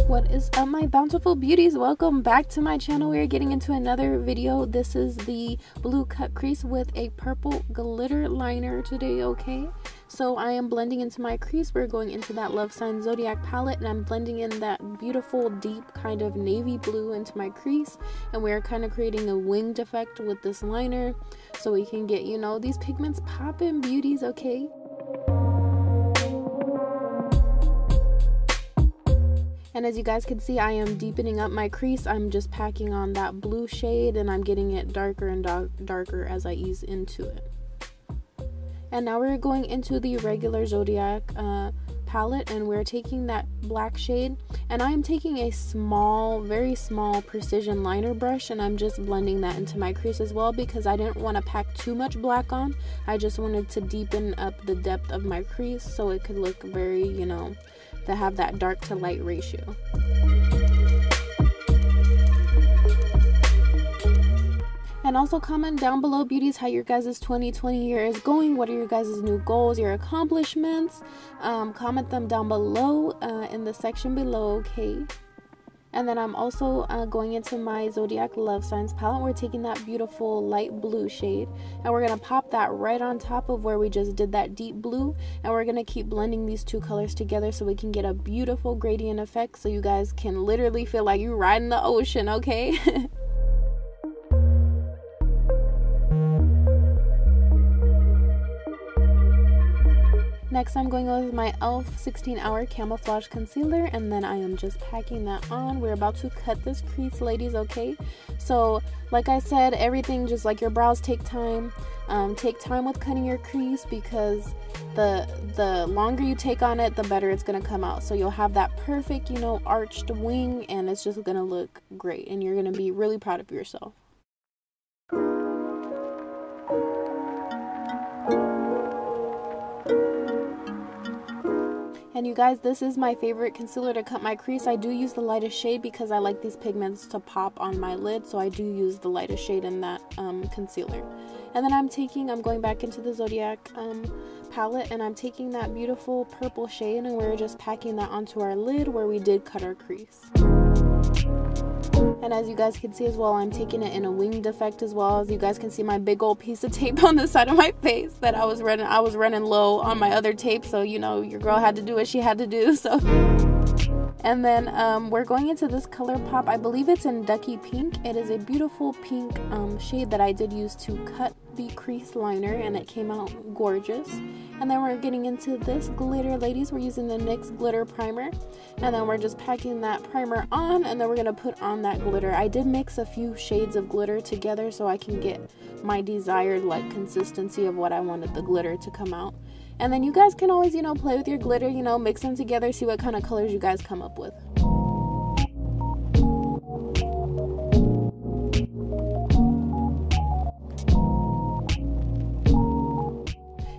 What is up, my bountiful beauties? Welcome back to my channel. We are getting into another video. This is the blue cut crease with a purple glitter liner today, okay? So I am blending into my crease. We're going into that love sign zodiac palette, and I'm blending in that beautiful deep kind of navy blue into my crease, and we're kind of creating a winged effect with this liner so we can get, you know, these pigments popping, beauties, okay? And as you guys can see, I am deepening up my crease. I'm just packing on that blue shade, and I'm getting it darker and darker as I ease into it. And now we're going into the regular zodiac palette, and we're taking that black shade, and I am taking a small, very small precision liner brush, and I'm just blending that into my crease as well, because I didn't want to pack too much black on. I just wanted to deepen up the depth of my crease so it could look very, you know, to have that dark to light ratio. And also comment down below, beauties, how your guys' 2020 year is going. What are your guys' new goals, your accomplishments? Comment them down below in the section below, okay? And then I'm also going into my zodiac love signs palette. We're taking that beautiful light blue shade, and we're going to pop that right on top of where we just did that deep blue, and we're going to keep blending these two colors together so we can get a beautiful gradient effect, so you guys can literally feel like you're riding the ocean, okay? Next, I'm going with my e.l.f. 16-hour camouflage concealer, and then I am just packing that on. We're about to cut this crease, ladies, okay? So, like I said, everything, just like your brows, take time. Take time with cutting your crease, because the longer you take on it, the better it's going to come out. So you'll have that perfect, you know, arched wing, and it's just going to look great, and you're going to be really proud of yourself. And you guys, this is my favorite concealer to cut my crease. I do use the lightest shade because I like these pigments to pop on my lid, so I do use the lightest shade in that concealer. And then I'm going back into the zodiac palette, and I'm taking that beautiful purple shade, and we're just packing that onto our lid where we did cut our crease. And as you guys can see as well, I'm taking it in a winged effect as well. As you guys can see, my big old piece of tape on the side of my face that I was running low on my other tape, so you know, your girl had to do what she had to do. So and then we're going into this color pop. I believe it's in Ducky Pink. It is a beautiful pink shade that I did use to cut the crease liner, and it came out gorgeous. And then we're getting into this glitter, ladies. We're using the NYX glitter primer, and then we're just packing that primer on, and then we're gonna put on that glitter. I did mix a few shades of glitter together so I can get my desired like consistency of what I wanted the glitter to come out. And then you guys can always, you know, play with your glitter, you know, mix them together, see what kind of colors you guys come up with.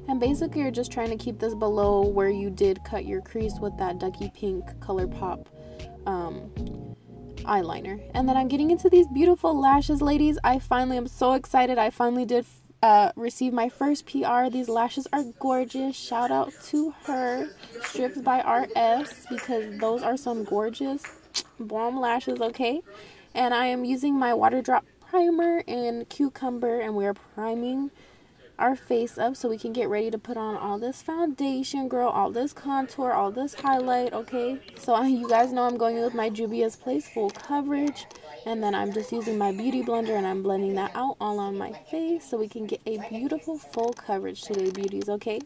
And basically you're just trying to keep this below where you did cut your crease with that Ducky Pink color pop eyeliner. And then I'm getting into these beautiful lashes, ladies. I finally am so excited. I finally did receive my first PR. These lashes are gorgeous. Shout out to her, Strips by RS, because those are some gorgeous bomb lashes, okay? And I am using my water drop primer in Cucumber, and we're priming our face up so we can get ready to put on all this foundation, girl, all this contour, all this highlight, okay? So you guys know I'm going with my Juvia's Place full coverage, and then I'm just using my beauty blender, and I'm blending that out all on my face so we can get a beautiful full coverage today, beauties, okay?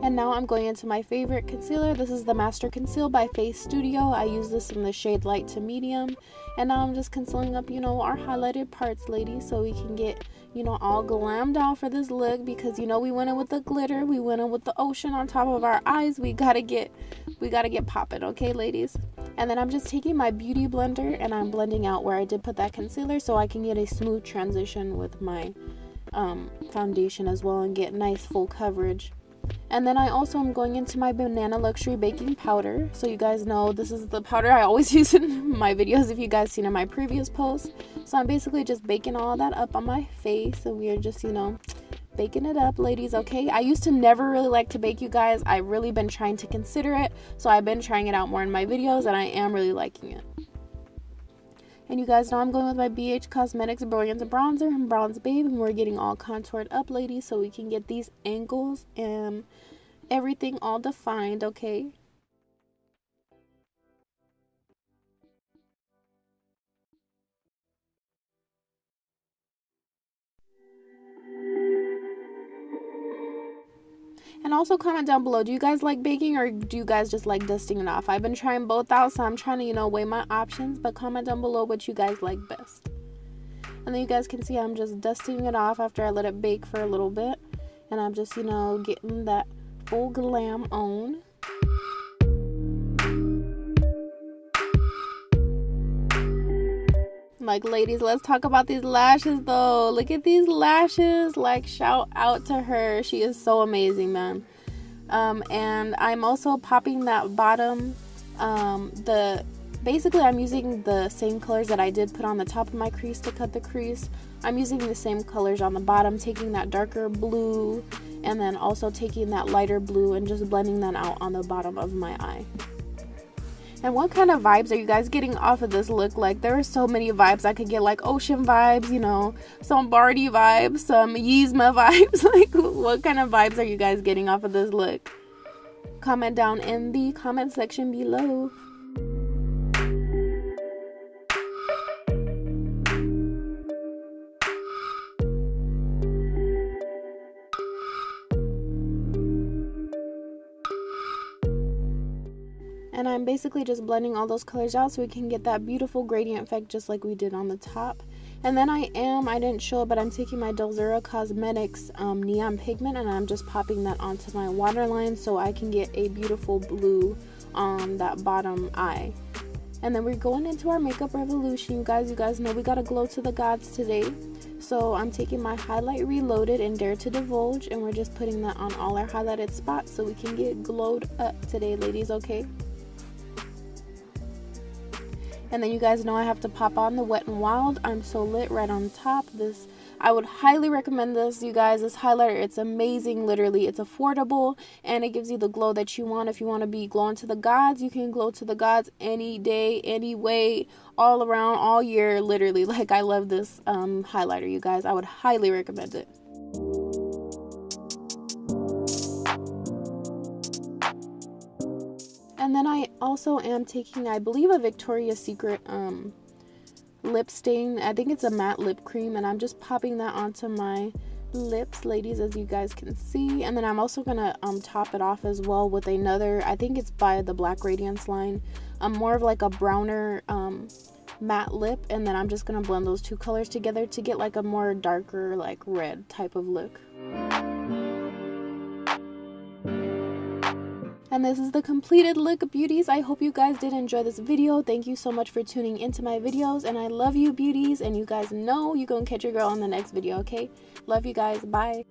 And now I'm going into my favorite concealer. This is the Master Conceal by Face Studio. I use this in the shade light to medium. And now I'm just concealing up, you know, our highlighted parts, ladies, so we can get, you know, all glammed out for this look, because, you know, we went in with the glitter, we went in with the ocean on top of our eyes. We gotta get popping, okay, ladies? And then I'm just taking my beauty blender and I'm blending out where I did put that concealer so I can get a smooth transition with my foundation as well and get nice full coverage. And then I also am going into my Banana Luxury baking powder. So you guys know this is the powder I always use in my videos if you guys seen in my previous posts. So I'm basically just baking all that up on my face, and we are just, you know, baking it up, ladies. Okay, I used to never really like to bake, you guys. I've really been trying to consider it, so I've been trying it out more in my videos, and I am really liking it. And you guys know I'm going with my BH Cosmetics Brilliance Bronzer and Bronze Babe, and we're getting all contoured up, ladies, so we can get these angles and everything all defined. Okay, and also comment down below, do you guys like baking or do you guys just like dusting it off? I've been trying both out, so I'm trying to, you know, weigh my options, but comment down below what you guys like best. And then you guys can see I'm just dusting it off after I let it bake for a little bit, and I'm just, you know, getting that full glam on. Like, ladies, let's talk about these lashes though. Look at these lashes. Like, shout out to her, she is so amazing, man. And I'm also popping that bottom, basically I'm using the same colors that I did put on the top of my crease to cut the crease. I'm using the same colors on the bottom, taking that darker blue and then also taking that lighter blue and just blending that out on the bottom of my eye. And what kind of vibes are you guys getting off of this look? Like, there are so many vibes I could get, like ocean vibes, you know, some Barty vibes, some Yzma vibes. Like, what kind of vibes are you guys getting off of this look? Comment down in the comment section below. And I'm basically just blending all those colors out so we can get that beautiful gradient effect just like we did on the top. And then I didn't show it, but I'm taking my Delzura Cosmetics neon pigment and I'm just popping that onto my waterline so I can get a beautiful blue on that bottom eye. And then we're going into our makeup revolution, you guys. You guys know we gotta glow to the gods today. So I'm taking my Highlight Reloaded and Dare to Divulge, and we're just putting that on all our highlighted spots so we can get glowed up today, ladies, okay? And then you guys know I have to pop on the Wet n Wild I'm So Lit right on top. This, I would highly recommend this, you guys. This highlighter, it's amazing, literally. It's affordable and it gives you the glow that you want. If you want to be glowing to the gods, you can glow to the gods any day, any way, all around, all year, literally. Like, I love this highlighter, you guys. I would highly recommend it. And then I also am taking, I believe, a Victoria's Secret lip stain. I think it's a matte lip cream, and I'm just popping that onto my lips, ladies, as you guys can see. And then I'm also gonna top it off as well with another, I think it's by the Black Radiance line, more of like a browner matte lip, and then I'm just gonna blend those two colors together to get like a more darker, like red type of look. And this is the completed look, beauties. I hope you guys did enjoy this video. Thank you so much for tuning into my videos, and I love you, beauties, and you guys know you're gonna catch your girl on the next video, okay? Love you guys. Bye.